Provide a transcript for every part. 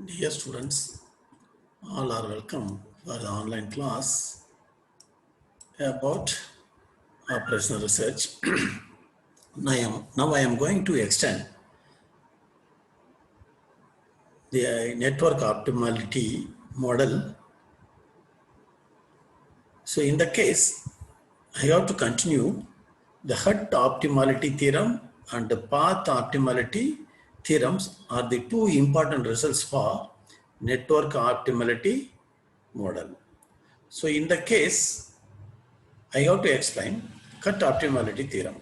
Dear students, all are welcome for the online class about operational research. Now I am going to extend the network optimality model. So in the case, I have to continue the Hut optimality theorem and the path optimality theorems are the two important results for network optimality model. So in the case, I have to explain cut optimality theorem.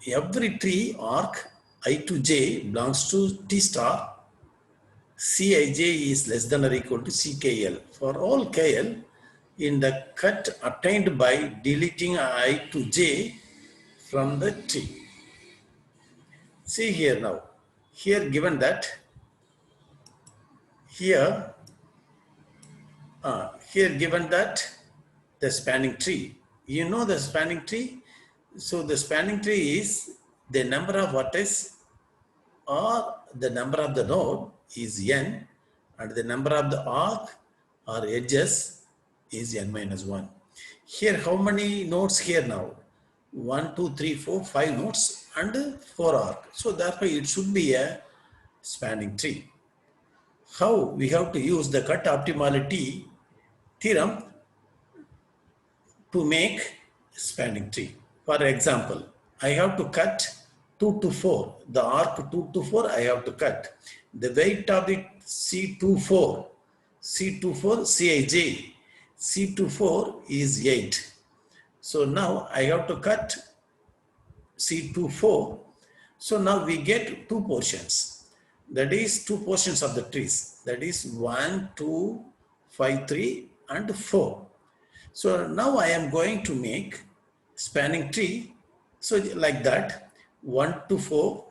Every tree arc I to j belongs to T star. Cij is less than or equal to Ckl. For all Kl, in the cut obtained by deleting I to j from the tree. See here now. Here given that here given that the spanning tree. You know the spanning tree. So the spanning tree is the number of vertices or the number of the node is n and the number of the arc or edges is n minus 1. Here how many nodes here now? 1, 2, 3, 4, 5 nodes and 4 arc. So therefore it should be a spanning tree. How we have to use the cut optimality theorem to make spanning tree. For example, I have to cut 2 to 4. The arc 2 to 4 I have to cut. The weight of the C24, Cij, C24 is 8. So now I have to cut C24. So now we get two portions. That is two portions of the trees. That is 1, 2, 5, 3 and 4. So now I am going to make spanning tree. So like that, 1 to 4,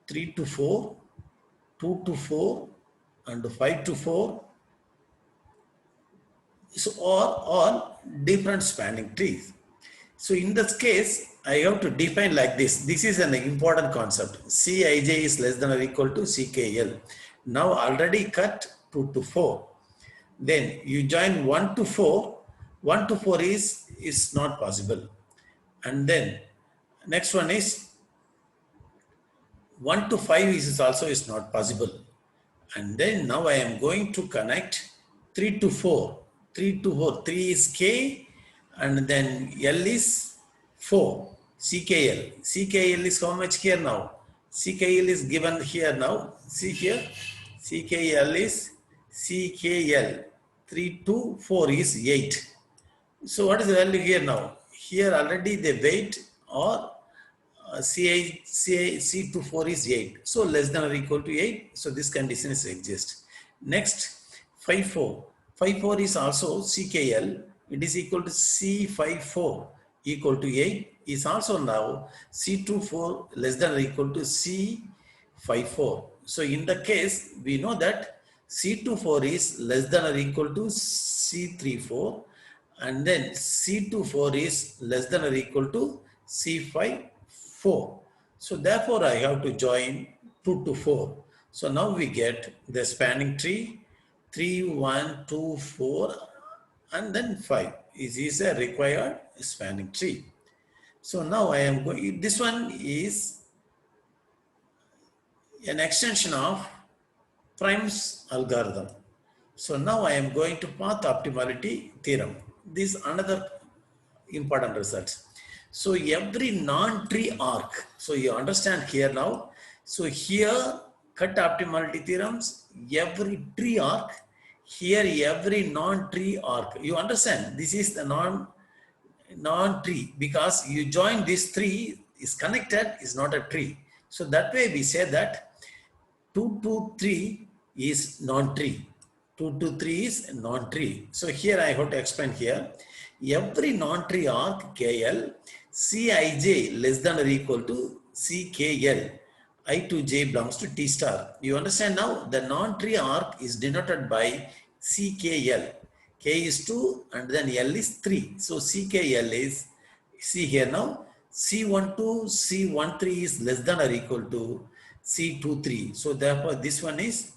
3 to 4, 2 to 4 and 5 to 4. So all different spanning trees. So in this case, I have to define like this. This is an important concept. Cij is less than or equal to Ckl. Now already cut 2 to 4. Then you join 1 to 4. 1 to 4 is not possible. And then next one is 1 to 5 is also is not possible. And then now I am going to connect 3 to 4. 3 to 4. 3 is K and then L is 4. CKL. CKL is how much here now? CKL is given here now. See here. CKL is CKL. 3 to 4 is 8. So what is the value here now? Here already the weight or C24 is 8. So less than or equal to 8. So this condition is exist. Next, 54. 54 is also CKL. It is equal to C54 equal to 8 is also now C24 less than or equal to C54. So in the case, we know that C24 is less than or equal to C34 and then C24 is less than or equal to C54. So therefore I have to join 2 to 4. So now we get the spanning tree 3, 1, 2, 4 and then 5. This is a required spanning tree. So now I am going, this one is an extension of Prim's algorithm. So now I am going to path optimality theorem. This is another important result. So every non-tree arc, so you understand here now. So here cut optimality theorems, every tree arc, here every non-tree arc. You understand? This is the non-tree because you join this tree is connected is not a tree. So that way we say that 2 to 3 is non-tree. 2 to 3 is non-tree. So here I have to explain here. Every non-tree arc KL, Cij less than or equal to CKL. I to j belongs to T star. You understand now? The non-tree arc is denoted by CKL. K is 2 and then L is 3. So CKL is, see here now, C12, C13 is less than or equal to C23. So therefore this one is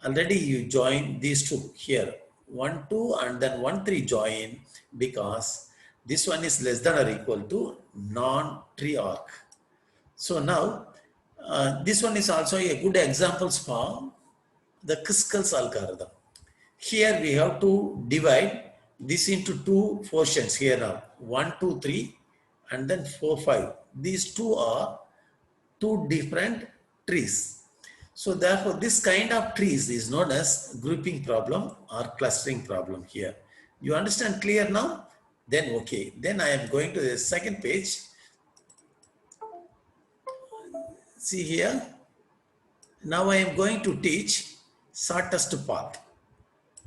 already you join these two here, 1, 2 and then 1, 3 join because this one is less than or equal to non-tree arc. So now this one is also a good examples for the Kruskal's algorithm. Here we have to divide this into two portions here now, 1, 2, 3 and then 4, 5. These two are two different trees. So therefore this kind of trees is known as grouping problem or clustering problem here. You understand clear now? Then okay. Then I am going to the second page. See here. Now I am going to teach shortest path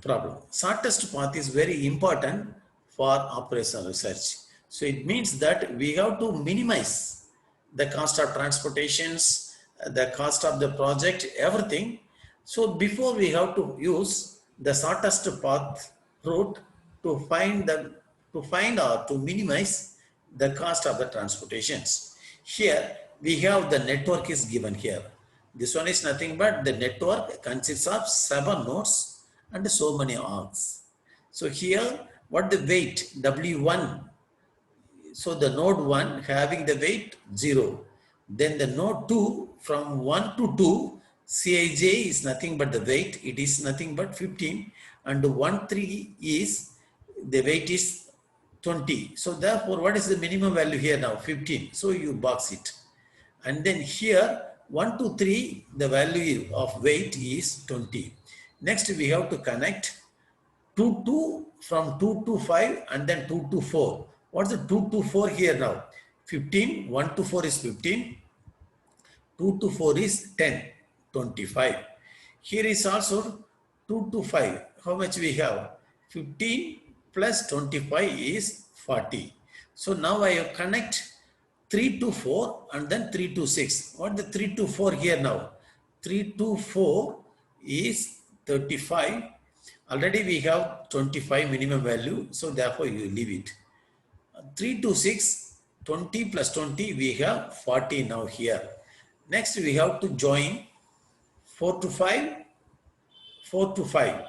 problem. Shortest path is very important for operational research. So it means that we have to minimize the cost of transportations, the cost of the project, everything. So before we have to use the shortest path route to find or to minimize the cost of the transportations. Here we have the network is given here. This one is nothing but the network consists of 7 nodes and so many arcs. So here what the weight W1, so the node 1 having the weight 0, then the node 2 from 1 to 2 Cij is nothing but the weight, it is nothing but 15, and 1 3 is the weight is 20. So therefore what is the minimum value here now? 15. So you box it, and then here 1 to 3 the value of weight is 20. Next we have to connect 2 to from 2 to 5 and then 2 to 4. What's the 2 to 4 here now? 15, 1 to 4 is 15, 2 to 4 is 10, 25. Here is also 2 to 5. How much we have? 15 plus 25 is 40. So now I connect 3 to 4 and then 3 to 6. What the 3 to 4 here now? 3 to 4 is 35. Already we have 25 minimum value. So therefore you leave it. 3 to 6, 20 plus 20, we have 40 now here. Next we have to join 4 to 5, 4 to 5.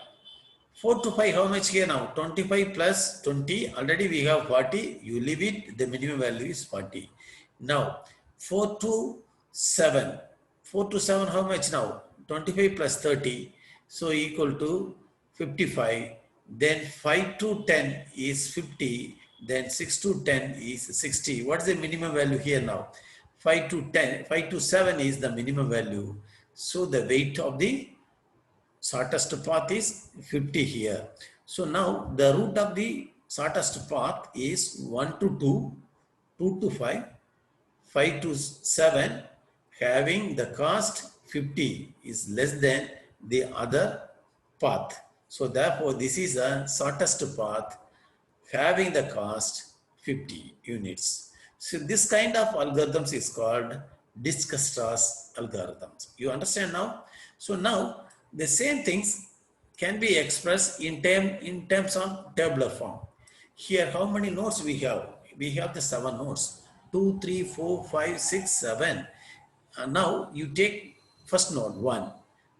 4 to 5, how much here now? 25 plus 20, already we have 40, you leave it, the minimum value is 40. Now 4 to 7, 4 to 7, how much now? 25 plus 30, so equal to 55. Then 5 to 10 is 50, then 6 to 10 is 60. What is the minimum value here now? 5 to 10, 5 to 7 is the minimum value. So the weight of the shortest path is 50 here. So now the route of the shortest path is 1 to 2, 2 to 5, 5 to 7, having the cost 50 is less than the other path. So therefore this is the shortest path having the cost 50 units. So this kind of algorithms is called Dijkstra's algorithms. You understand now? So now the same things can be expressed in terms of tabular form. Here how many nodes we have? We have the 7 nodes. 2, 3, 4, 5, 6, 7. And now you take first node 1.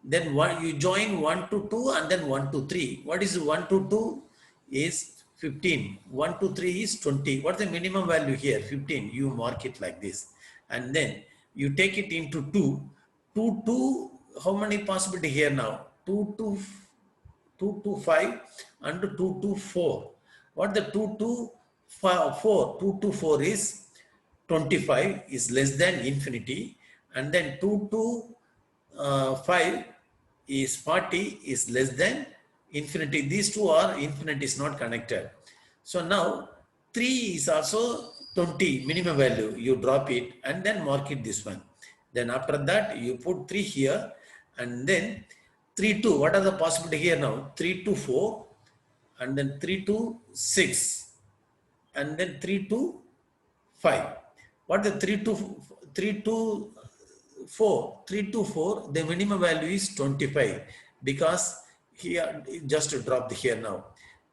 Then you join 1 to 2 and then 1 to 3. What is 1 to 2 is 15. 1 to 3 is 20. What's the minimum value here? 15. You mark it like this. And then you take it into 2. 2 to, how many possibility here now? 2 to 5 and 2 to 4. What the 2 to 4? 2 to 4 is 25 is less than infinity. And then 2 to 5 is 40 is less than infinity. These two are infinity is not connected. So now 3 is also 20 minimum value. You drop it and then mark it this one. Then after that you put 3 here and then 3 to, what are the possibility here now? 3 to 4 and then 3 to 6 and then 3 to 5. What the 3 to 4? 3 to 4, the minimum value is 25 because here just drop here now.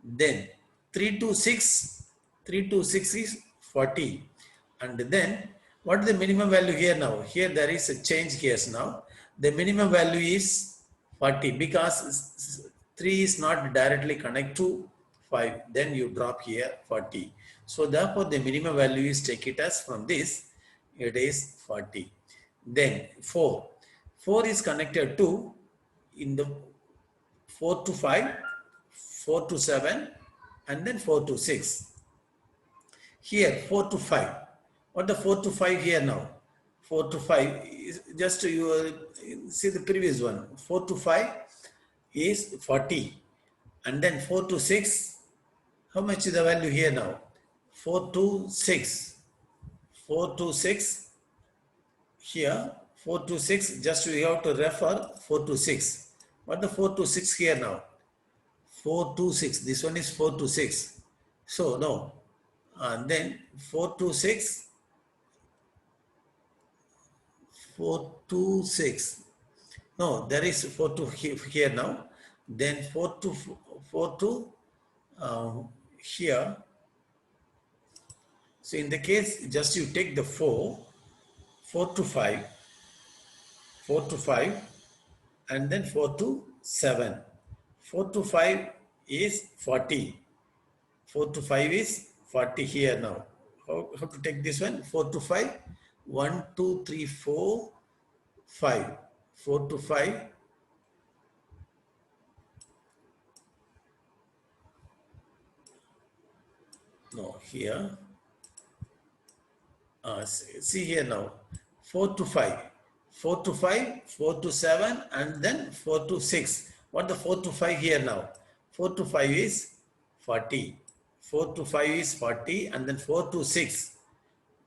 Then 3 to 6, 3 to 6 is 40. And then what is the minimum value here now? Here there is a change here now. The minimum value is 40 because 3 is not directly connect to 5, then you drop here 40. So therefore the minimum value is, take it as from this, it is 40. Then 4 is connected to in the 4 to 5, 4 to 7, and then 4 to 6. Here 4 to 5. What the 4 to 5 here now? 4 to 5 is just you see the previous one. 4 to 5 is 40. And then 4 to 6. How much is the value here now? 4 to 6. 4 to 6. Here 4 to 6. Just we have to refer 4 to 6. What the 4 to 6 here now? 4 to 6. This one is 4 to 6. So no. And then 4 to 6. 4 to 6. No, there is 4 to here now. Then 4 to 4 to here. So in the case, just you take the 4 to 5, 4 to 5, and then 4 to 7. 4 to 5 is 40. 4 to 5 is 40 here now. How to take this one? 4 to 5. 1, 2, 3, 4, 5. 4 to 5. No, here. See here now. 4 to 5. 4 to 5, 4 to 7, and then 4 to 6. What the 4 to 5 here now? 4 to 5 is 40. 4 to 5 is 40, and then 4 to 6.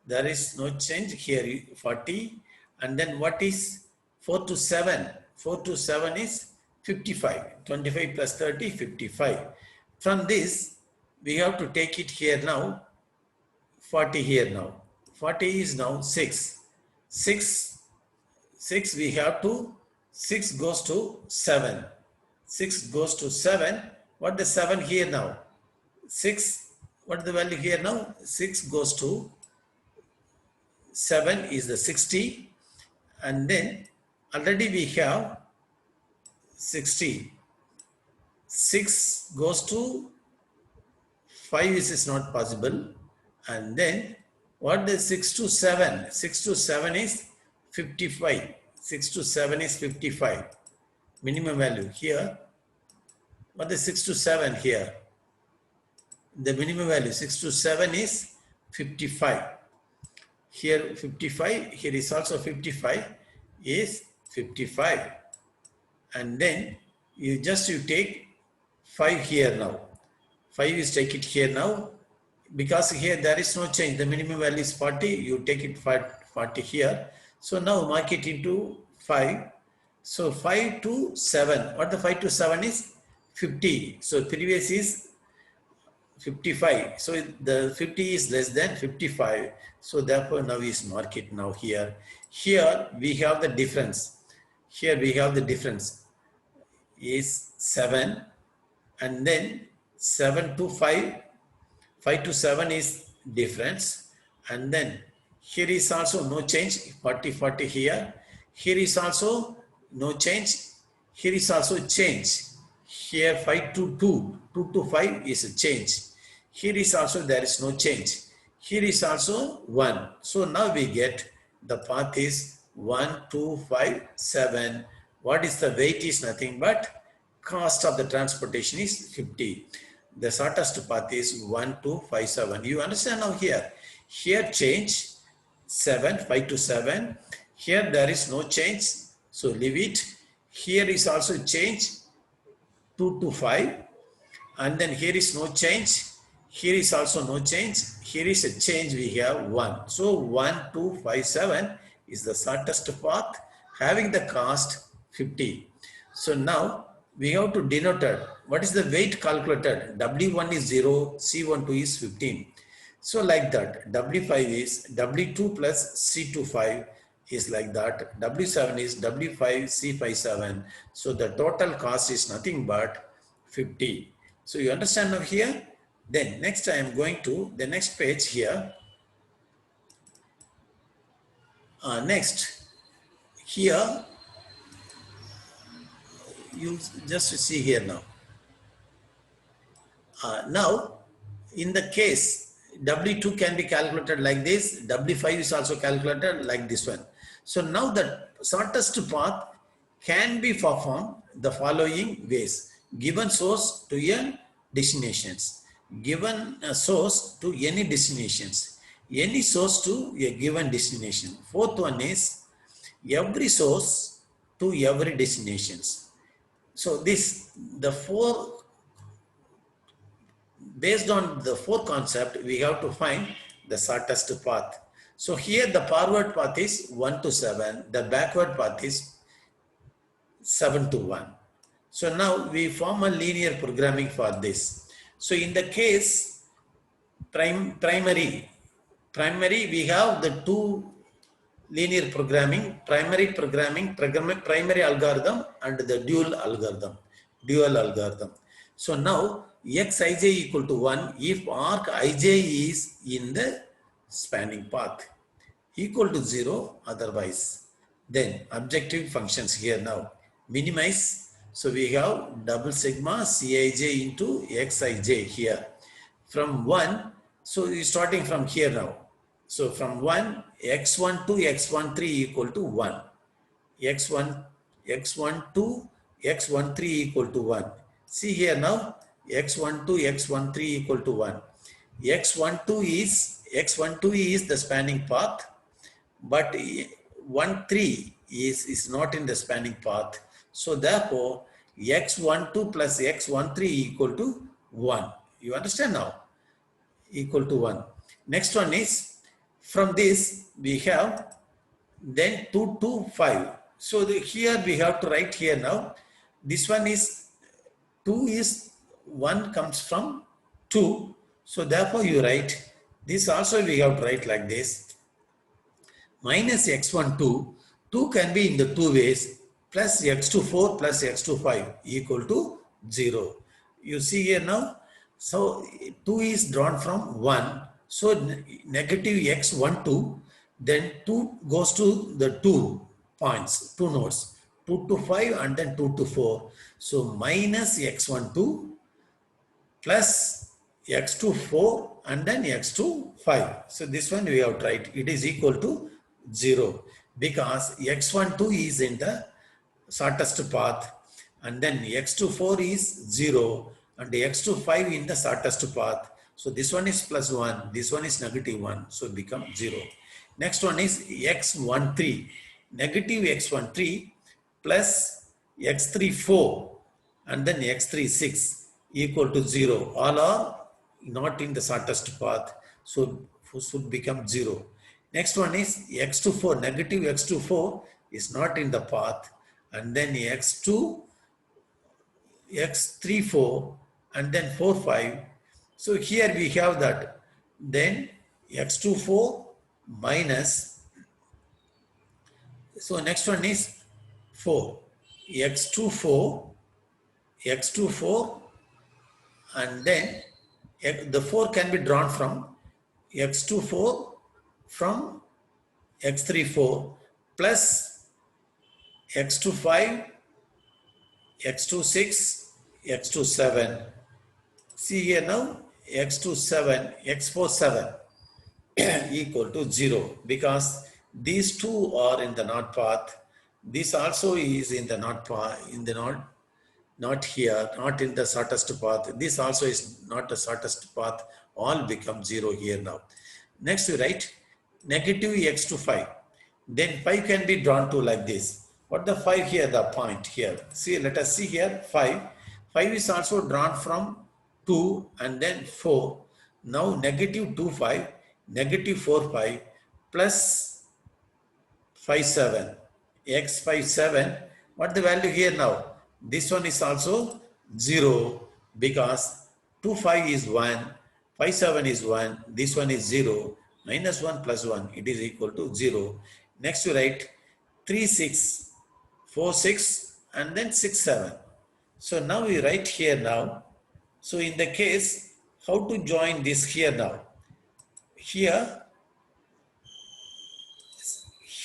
There is no change here, 40. And then what is 4 to 7? 4 to 7 is 55. 25 plus 30, 55. From this, we have to take it here now, 40 here now. 40 is now 6. 6 we have to, 6 goes to 7. 6 goes to 7. What the 7 here now? 6, what is the value here now? 6 goes to 7 is the 60. And then already we have 60. 6 goes to 5 is not possible. And then what the 6 to 7? 6 to 7 is 55. 6 to 7 is 55. Minimum value here. What the 6 to 7 here? The minimum value 6 to 7 is 55. Here 55, here is also 55, is 55. And then you take 5 here now. 5 is take it here now. Because here there is no change. The minimum value is 40. You take it 40 here. So now mark it into 5. So 5 to 7. What the 5 to 7 is? 50. So previous is 55. So the 50 is less than 55. So therefore now is mark it now here. Here we have the difference. Here we have the difference is 7. And then 7 to 5. 5 to 7 is difference. And then here is also no change. 40, 40 here. Here is also no change. Here is also change. Here 5 to 2. 2 to 5 is a change. Here is also there is no change. Here is also 1. So now we get the path is 1, 2, 5, 7. What is the weight is nothing but cost of the transportation is 50. The shortest path is 1, 2, 5, 7. You understand now here? Here change 7, 5 to 7. Here there is no change. So leave it. Here is also change 2 to 5. And then here is no change. Here is also no change. Here is a change, we have 1. So 1, 2, 5, 7 is the shortest path having the cost 50. So now we have to denote it. What is the weight calculated? W1 is 0, C12 is 15. So like that, W5 is W2 plus C25 is like that. W7 is W5, C57. So the total cost is nothing but 50. So you understand now here? Then next I am going to the next page here. Next, here you just see here now. Now, in the case, W2 can be calculated like this, W5 is also calculated like this one. So now the shortest path can be performed the following ways. Given source to a destinations. Given a source to any destinations. Any source to a given destination. Fourth one is every source to every destinations. So the four, based on the fourth concept, we have to find the shortest path. So here the forward path is 1 to 7, the backward path is 7 to 1. So now we form a linear programming for this. So in the case primary, we have the two linear programming, primary algorithm and the dual algorithm. So now xij equal to 1 if arc ij is in the spanning path, equal to 0 otherwise. Then objective functions here now. Minimize. So we have double sigma Cij into Xij here. From 1, so you're starting from here now. So from 1, x1 to x13 equal to 1. x1 to x13 equal to 1. See here now, x1 to x13 equal to 1. x12 is the spanning path, but 13 is not in the spanning path. So therefore, x12 plus x13 equal to 1. You understand now? Equal to 1. Next one is, from this we have then 2 to 5. So here we have to write here now. This one is 2 is 1 comes from 2. So therefore you write this also we have to write like this. Minus x12, 2 can be in the two ways, plus x24 plus x25 equal to 0. You see here now. So 2 is drawn from 1. So negative x12, then 2 goes to the 2 points, 2 nodes, 2 to 5 and then 2 to 4. So minus x12 plus x24 and then x25. So this one we have tried. It is equal to 0 because x12 is in the shortest path and then x24 is 0 and x25 in the shortest path. So this one is plus 1, this one is negative 1, so it becomes 0. Next one is x13, negative x13 plus x34 and then x36 equal to 0. All are not in the shortest path, so should become 0. Next one is x24, negative x24 is not in the path, and then x34 and then 4, 5. So here we have that. Then x24 minus, so next one is 4. x24 and then the 4 can be drawn from x24 from x34 plus x25, x26, x27. See here now, x27, x47 equal to 0 because these two are in the not path. This also is in the not path, in the not here, not in the shortest path. This also is not the shortest path. All become 0 here now. Next we write negative x to 5. Then 5 can be drawn to like this. What the 5 here, the point here. See, let us see here 5. 5 is also drawn from 2 and then 4. Now negative 2, 5, negative 4, 5 plus 5, 7. X 5, 7. What the value here now? This one is also 0 because 2, 5 is 1, 5, 7 is 1, this one is 0, minus 1 plus 1, it is equal to 0. Next we write 3, 6, 4, 6 and then 6, 7. So now we write here now. So in the case, how to join this here now? Here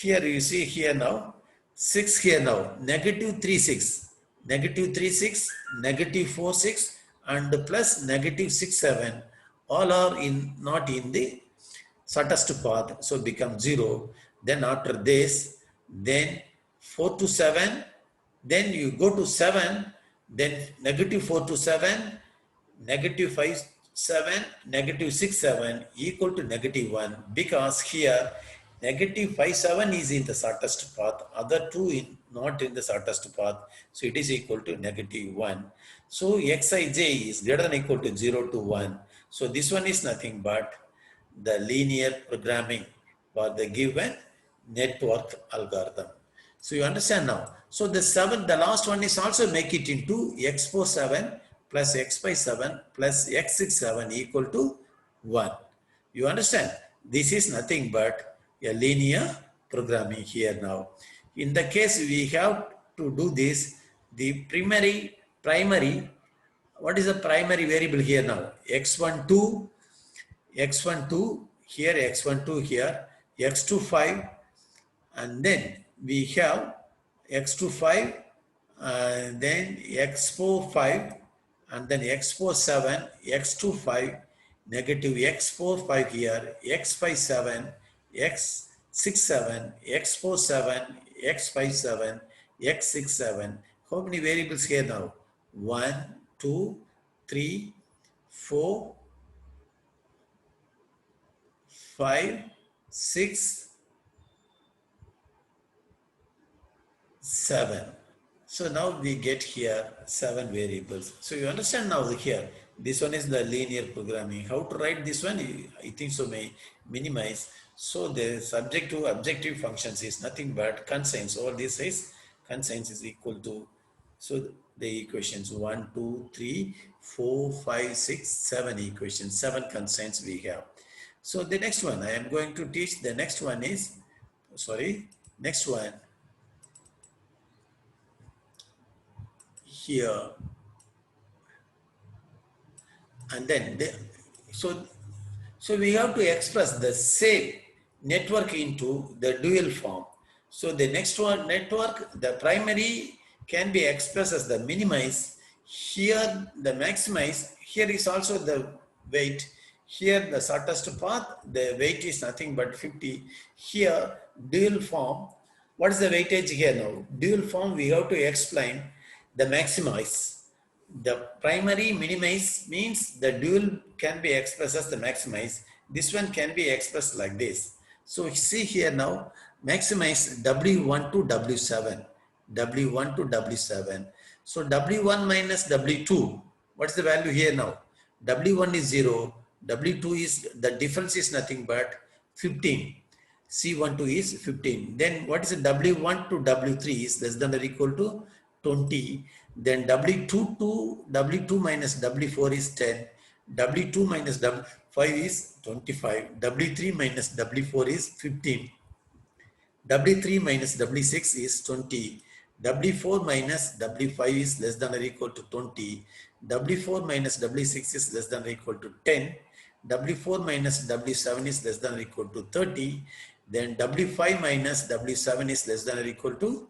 you see here now, 6 here now, negative 3, 6. negative 3, 6, negative 4, 6, and plus negative 6, 7. All are not in the shortest path, so become 0. Then after this, then 4 to 7, then you go to 7, then negative 4 to 7, negative 5, 7, negative 6, 7 equal to negative 1, because here negative 5, 7 is in the shortest path, other two not in the shortest path, so it is equal to negative 1. So xij is greater than equal to 0 to 1. So this one is nothing but the linear programming for the given network algorithm. So you understand now. So the last one is also make it into x4 7 plus x5 7 plus x6 7 equal to 1. You understand? This is nothing but a linear programming here now. In the case we have to do this, the primary, what is the primary variable here now? x12, x12 here, x12 here, x25, and then we have x25, then x45, and then x47, x25, negative x45 here, x57, x67, x47, x57, x67. How many variables here now? 1, 2, 3, 4, 5, 6, 7. So now we get here 7 variables. So you understand now here, this one is the linear programming. How to write this one? I think so may minimize. So the subject to objective functions is nothing but constraints. All this is constraints is equal to, so the equations 1, 2, 3, 4, 5, 6, 7 equations, 7 constraints we have. So the next one I am going to teach, the next one is, next one here, and then so we have to express the same network into the dual form. So the next one network, the primary can be expressed as the minimize, here the maximize, here is also the weight, here the shortest path, the weight is nothing but 50. Here dual form, what is the weightage here now? Dual form we have to explain the maximize. The primary minimize means the dual can be expressed as the maximize. This one can be expressed like this. So see here now, maximize W1 to W7, W1 to W7. So W1 minus W2, what's the value here now? W1 is 0, W2 is, the difference is nothing but 15. C12 is 15. Then what is the W1 to W3 is less than or equal to 20. Then W2 minus W4 is 10. W2 minus W5 is 25. W3 minus W4 is 15. W3 minus W6 is 20. W4 minus W5 is less than or equal to 20. W4 minus W6 is less than or equal to 10. W4 minus W7 is less than or equal to 30. Then W5 minus W7 is less than or equal to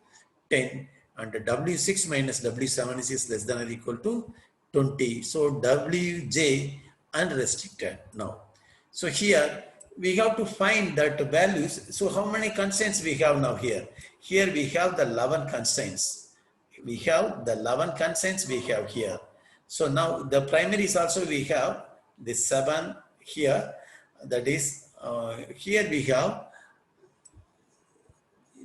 10. And W6 minus W7 is less than or equal to 20. So Wj unrestricted now. So here we have to find that values. So how many constraints we have now here? Here we have the 11 constraints. We have the 11 constraints we have here. So now the primaries also we have the 7 here. That is here we have.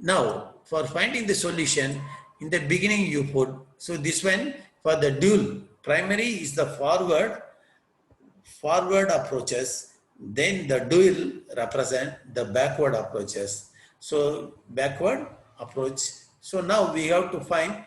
Now for finding the solution, in the beginning you put, so this one for the dual, primary is the forward approaches, then the dual represent the backward approaches. So backward approach. So now we have to find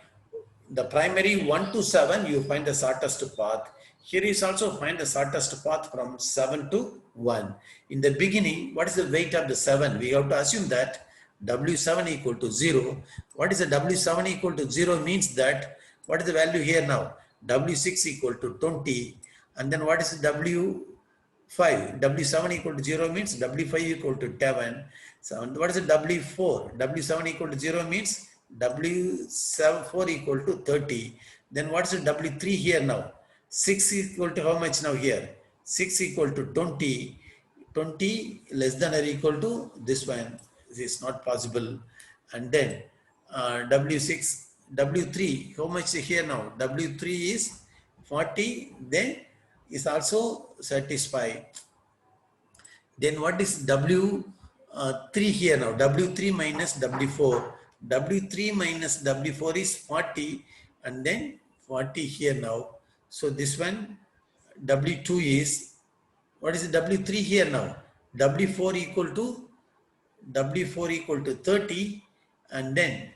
the primary 1 to 7, you find the shortest path. Here is also find the shortest path from 7 to 1. In the beginning, what is the weight of the 7? We have to assume that W7 equal to 0. What is the W7 equal to 0 means that, what is the value here now? W6 equal to 20. And then what is the W5? W7 equal to 0 means W5 equal to 7. So what is the W4? W7 equal to 0 means W4 equal to 30. Then what's the W3 here now? 6 equal to how much now here? 6 equal to 20. 20 less than or equal to this one. This is not possible. And then W6, W3, how much here now? W3 is 40, then is also satisfied. Then what is W3 here now? W3 minus W4. W3 minus W4 is 40 and then 40 here now. So this one W2 is, what is the W3 here now? W4 equal to 30 and then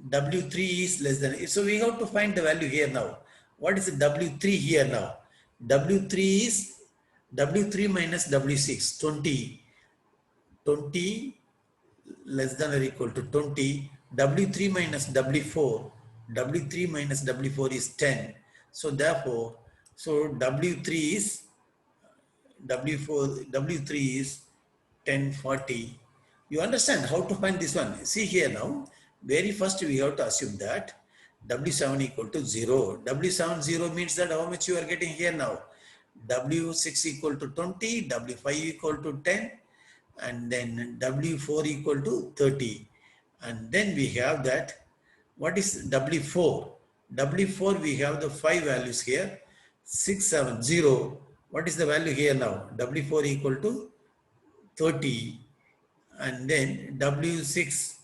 W3 is less than. So we have to find the value here now. What is the W3 here now? W3 is W3 minus W6, 20. 20 less than or equal to 20. W3 minus W4. W3 minus W4 is 10. So therefore, so W3 is W3 is 1040. You understand how to find this one? See here now, very first we have to assume that W7 equal to 0. W7 0 means that how much you are getting here now? W6 equal to 20, W5 equal to 10, and then W4 equal to 30. And then we have that, what is W4? W4 we have the 5 values here, 6, 7, 0. What is the value here now? W4 equal to 30 and then W6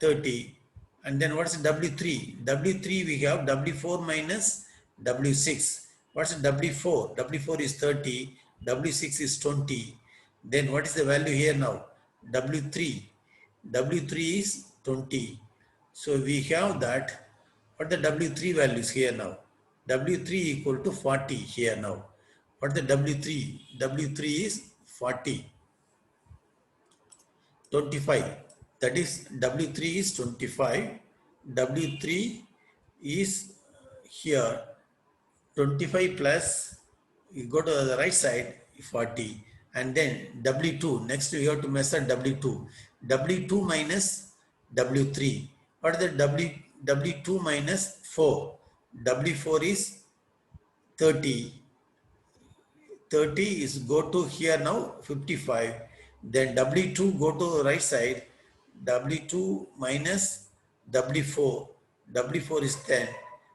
30 and then what's W3? W3 we have W4 minus W6. What's W4? W4 is 30, W6 is 20. Then what is the value here now? W3. W3 is 20. So we have that. What are the W3 values here now? W3 equal to 40 here now. What is the W3? W3 is 40. 25. That is W3 is 25. W3 is here 25 plus, you go to the right side 40 and then W2. Next we have to measure W2. W2 minus W3. What is the W2 minus 4? W4 is 30. 30 is go to here now 55. Then W2 go to right side. W2 minus W4. W4 is 10.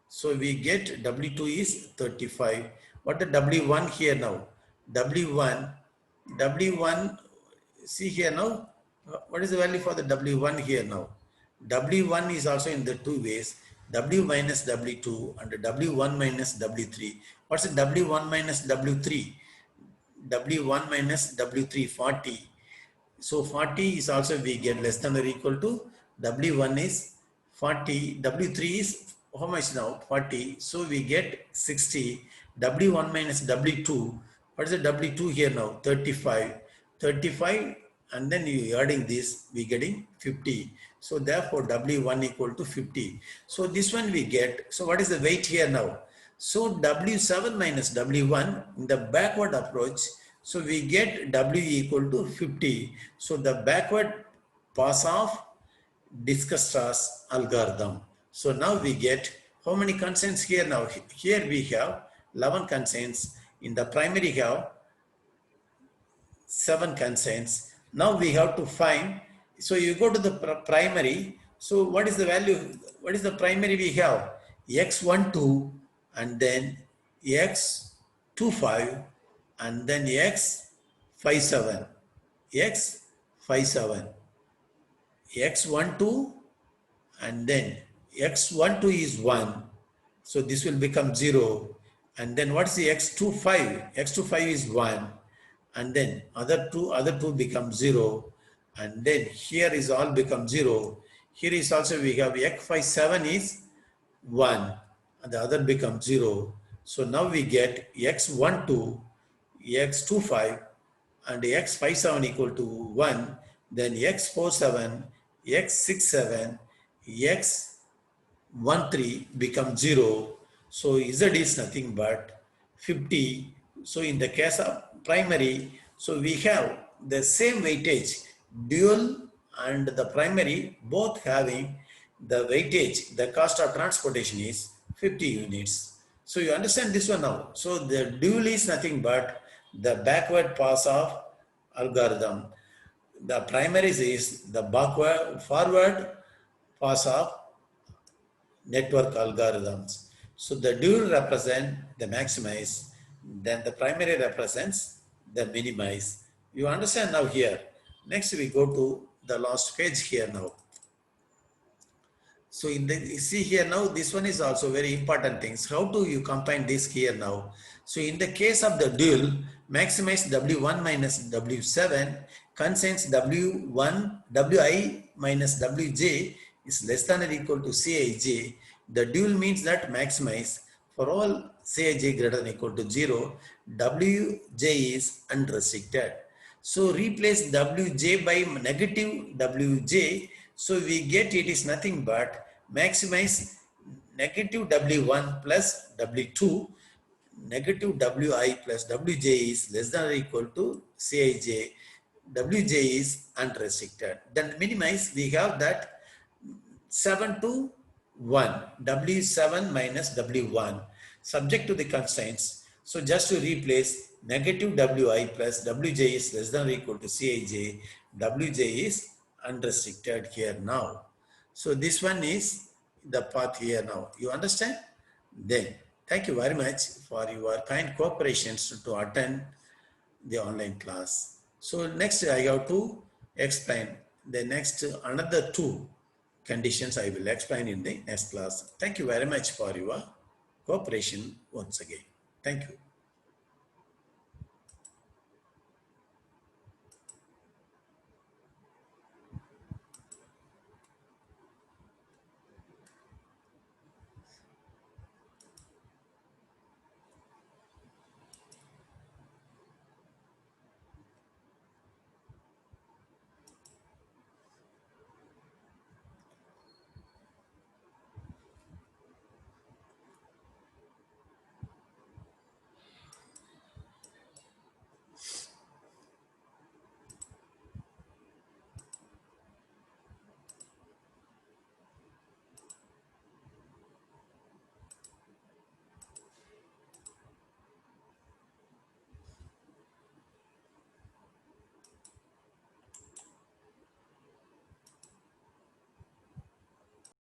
So we get W2 is 35. What the W1 here now? W1, see here now. What is the value for the W1 here now? W1 is also in the two ways. W minus W2 and W1 minus W3. What's the W1 minus W3? W1 minus W3, 40. So 40 is also we get less than or equal to W1 is 40. W3 is how much now? 40. So we get 60. W1 minus W2. What is the W2 here now? 35. 35 and then you adding this, we getting 50. So therefore W1 equal to 50. So this one we get. So what is the weight here now? So W7 minus W1 in the backward approach. So we get W equal to 50. So the backward pass of Discus-Strass algorithm. So now we get how many constraints here now? Here we have 11 constraints. In the primary have 7 constraints. Now we have to find. So you go to the primary. So what is the value? What is the primary we have? X12 and then X25 and then X57. X57. X12 and then X12 is 1. So this will become 0. And then what's the X25? X25 is 1. And then other two become 0. And then here is all become 0. Here is also we have X57 is 1. And the other becomes 0. So now we get X12, X25 and X57 equal to 1. Then X47, X67, X13 becomes 0. So Z is nothing but 50. So in the case of primary, so we have the same weightage, dual and the primary both having the weightage, the cost of transportation is 50 units. So you understand this one now. So the dual is nothing but the backward pass of algorithm. The primaries is the backward forward pass of network algorithms. So the dual represent the maximize, then the primary represents the minimize. You understand now here. Next we go to the last page here now. So in the see here now, this one is also very important things. How do you combine this here now? So in the case of the dual, maximize W1 minus W7 contains W1, Wi minus Wj is less than or equal to Cij. The dual means that maximize for all Cij greater than or equal to 0, Wj is unrestricted. So replace Wj by negative Wj. So we get it is nothing but maximize negative W1 plus W2, negative Wi plus Wj is less than or equal to Cij. Wj is unrestricted. Then minimize, we have that 7 to 1, W7 minus W1, subject to the constraints. So just to replace negative Wi plus Wj is less than or equal to Cij, Wj is unrestricted here now. So this one is the path here now. You understand? Then, thank you very much for your kind cooperation to attend the online class. So next I have to explain the next another two conditions I will explain in the next class. Thank you very much for your cooperation once again. Thank you.